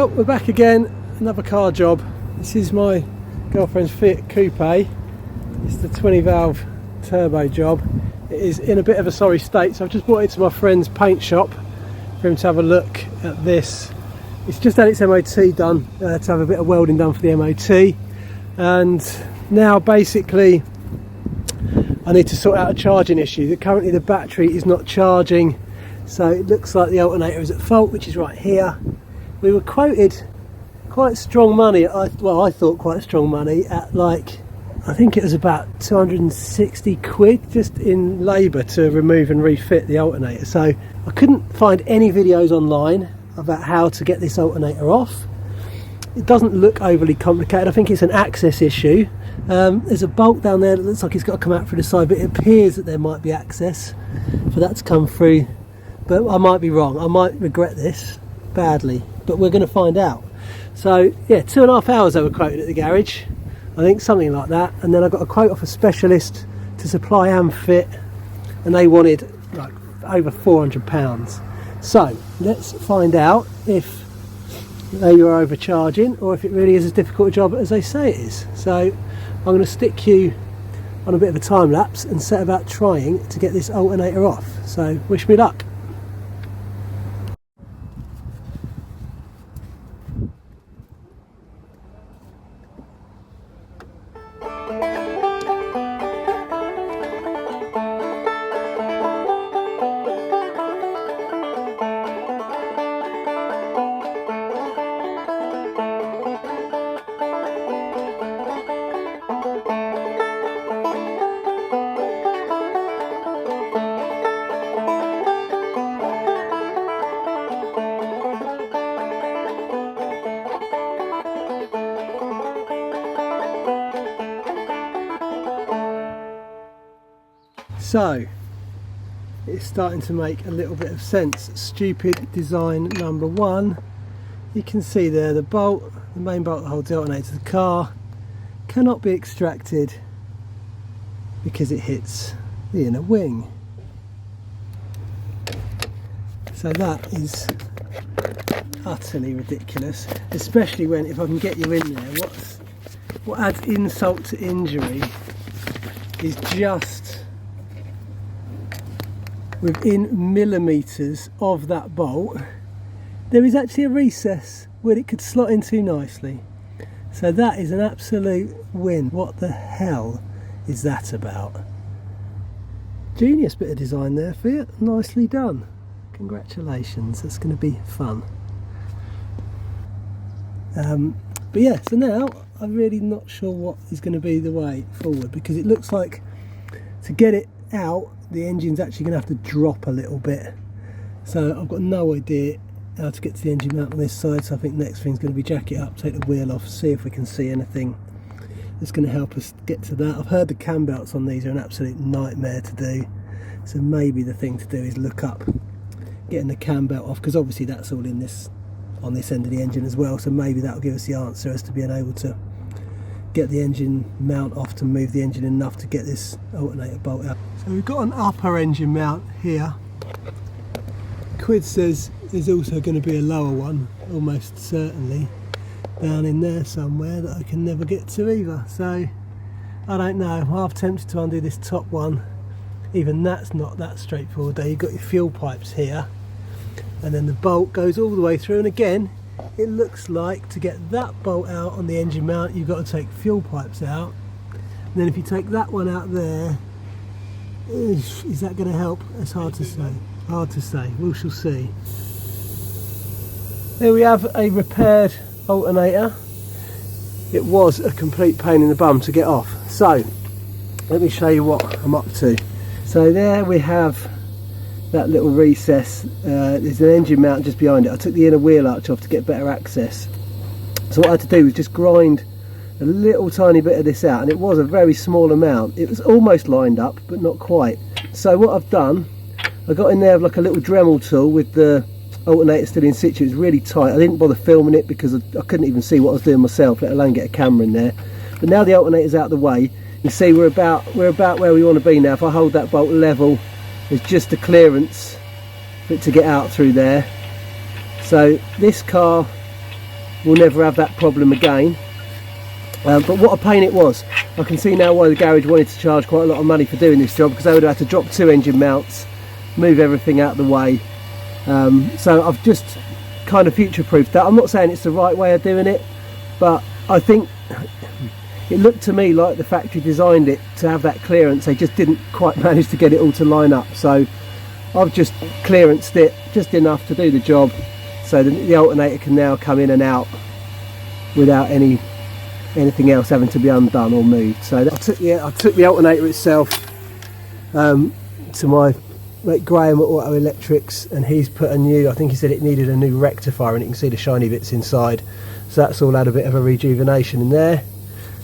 Well, we're back again, another car job. This is my girlfriend's Fiat Coupe. It's the 20 valve turbo job. It is in a bit of a sorry state, so I've just brought it to my friend's paint shop for him to have a look at this. It's just had its MOT done, to have a bit of welding done for the MOT, and now basically I need to sort out a charging issue. Currently the battery is not charging, so it looks like the alternator is at fault, which is right here. We were quoted quite strong money, I thought quite strong money, at like, I think it was about 260 quid just in labour to remove and refit the alternator. So I couldn't find any videos online about how to get this alternator off. It doesn't look overly complicated. I think it's an access issue. There's a bolt down there that looks like it's got to come out through the side, but it appears that there might be access for that to come through, but I might be wrong. I might regret this badly, but we're going to find out. So yeah, 2.5 hours they were quoted at the garage, I think, something like that, and then I got a quote off a specialist to supply and fit, and they wanted like over £400. So let's find out if they were overcharging or if it really is as difficult a job as they say it is. So I'm going to stick you on a bit of a time lapse and set about trying to get this alternator off. So wish me luck. So it's starting to make a little bit of sense. Stupid design number one. You can see there the bolt, the main bolt that holds the alternator to the car, cannot be extracted because it hits the inner wing. So that is utterly ridiculous, especially when, if I can get you in there, what adds insult to injury is just within millimetres of that bolt there is actually a recess where it could slot into nicely. So that is an absolute win. What the hell is that about? Genius bit of design there, Fiat. Nicely done. Congratulations, that's going to be fun. But yeah, so now I'm really not sure what is going to be the way forward, because it looks like to get it out the engine's actually going to have to drop a little bit, so I've got no idea how to get to the engine mount on this side. So I think next thing's going to be jack it up, take the wheel off, see if we can see anything that's going to help us get to that. I've heard the cam belts on these are an absolute nightmare to do, so maybe the thing to do is look up getting the cam belt off, because obviously that's all in this, on this end of the engine as well, so maybe that'll give us the answer as to being able to get the engine mount off to move the engine enough to get this alternator bolt out. So we've got an upper engine mount here. Quid says there's also going to be a lower one, almost certainly, down in there somewhere that I can never get to either. So I don't know, I'm half tempted to undo this top one. Even that's not that straightforward though. You've got your fuel pipes here, and then the bolt goes all the way through, and again it looks like to get that bolt out on the engine mount you've got to take fuel pipes out, and then if you take that one out there, is that going to help? It's hard to say. Hard to say. We shall see. There we have a repaired alternator. It was a complete pain in the bum to get off. So let me show you what I'm up to. So there we have that little recess. There's an engine mount just behind it. I took the inner wheel arch off to get better access. So what I had to do was just grind a little tiny bit of this out, and it was a very small amount. It was almost lined up but not quite. So what I've done, I got in there with like a little Dremel tool with the alternator still in situ. It was really tight. I didn't bother filming it because I couldn't even see what I was doing myself, let alone get a camera in there. But now the alternator's out of the way, you see we're about where we want to be now. If I hold that bolt level, there's just a clearance for it to get out through there. So this car we'll never have that problem again. But what a pain it was. I can see now why the garage wanted to charge quite a lot of money for doing this job, because they would have had to drop 2 engine mounts, move everything out of the way. So I've just kind of future-proofed that. I'm not saying it's the right way of doing it, but I think it looked to me like the factory designed it to have that clearance. They just didn't quite manage to get it all to line up. So I've just clearanced it just enough to do the job, so the alternator can now come in and out without anything else having to be undone or moved. So I took the alternator itself to my mate Graham at Auto Electrics, and he's put a new, I think he said it needed a new rectifier, and you can see the shiny bits inside. So that's all had a bit of a rejuvenation in there.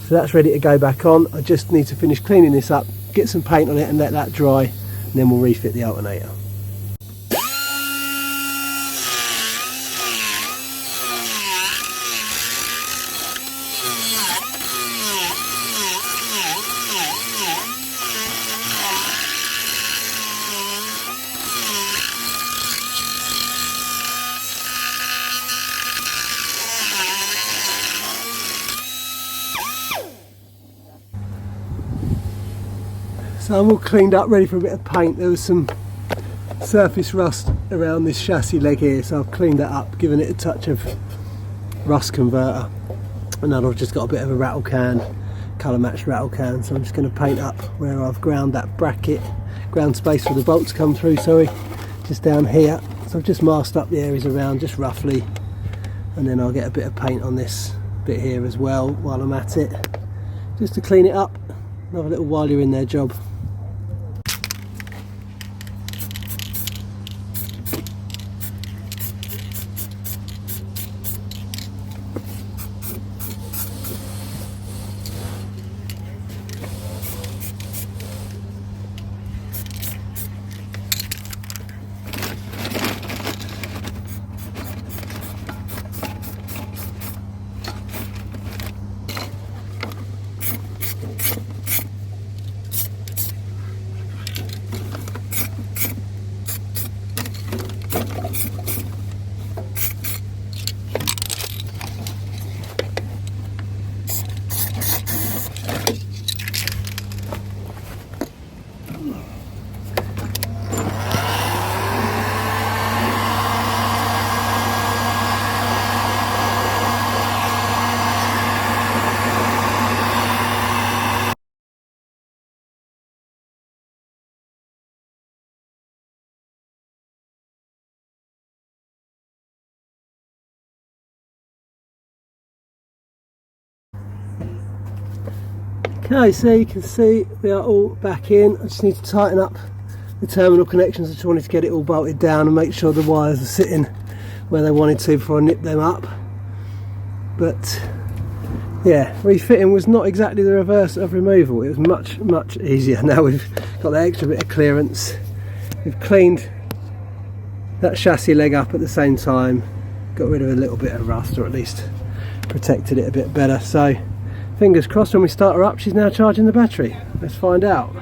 So that's ready to go back on. I just need to finish cleaning this up, get some paint on it and let that dry, and then we'll refit the alternator. So I'm all cleaned up, ready for a bit of paint. There was some surface rust around this chassis leg here, so I've cleaned that up, given it a touch of rust converter. And then I've just got a bit of a rattle can, colour matched rattle can, so I'm just going to paint up where I've ground that bracket, ground space for the bolts come through, sorry, just down here. So I've just masked up the areas around, just roughly, and then I'll get a bit of paint on this bit here as well while I'm at it, just to clean it up. Another little while you're in there job. Okay, so you can see we are all back in. I just need to tighten up the terminal connections. I just wanted to get it all bolted down and make sure the wires are sitting where they wanted to before I nip them up. But yeah, refitting was not exactly the reverse of removal. It was much easier. Now we've got that extra bit of clearance. We've cleaned that chassis leg up at the same time, got rid of a little bit of rust, or at least protected it a bit better. So fingers crossed when we start her up she's now charging the battery. Let's find out.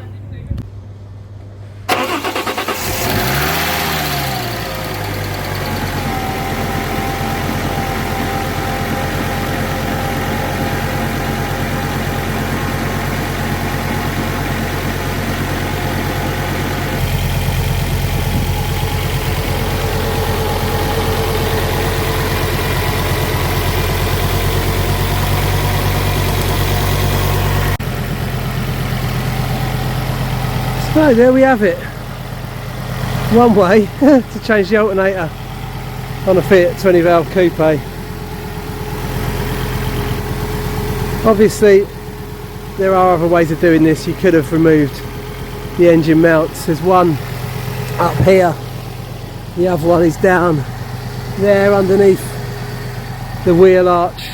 So there we have it, one way to change the alternator on a Fiat 20 valve coupe. Obviously there are other ways of doing this. You could have removed the engine mounts. There's one up here, the other one is down there underneath the wheel arch.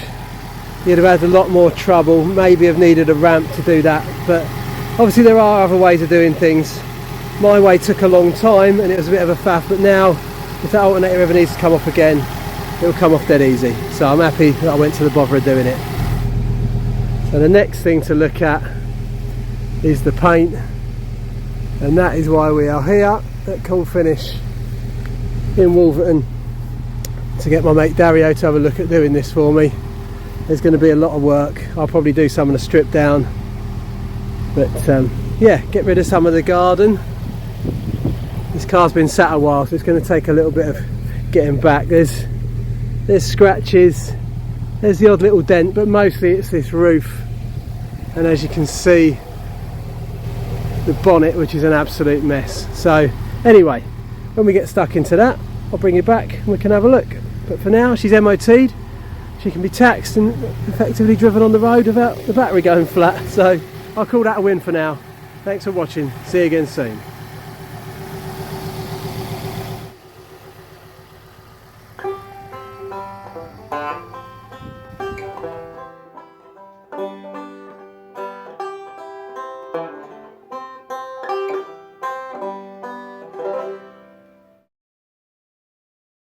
You'd have had a lot more trouble, maybe have needed a ramp to do that, but obviously there are other ways of doing things. My way took a long time and it was a bit of a faff, but now if that alternator ever needs to come off again, it'll come off dead easy. So I'm happy that I went to the bother of doing it. So the next thing to look at is the paint, and that is why we are here at Cool Finish in Wolverton to get my mate Dario to have a look at doing this for me. There's going to be a lot of work. I'll probably do some of the strip down, but yeah, get rid of some of the garden. This car's been sat a while, so it's going to take a little bit of getting back. There's scratches, there's the odd little dent, but mostly it's this roof, and as you can see, the bonnet, which is an absolute mess. So anyway, when we get stuck into that, I'll bring you back and we can have a look. But for now, she's MOT'd, she can be taxed and effectively driven on the road without the battery going flat. So I'll call that a win for now. Thanks for watching, see you again soon.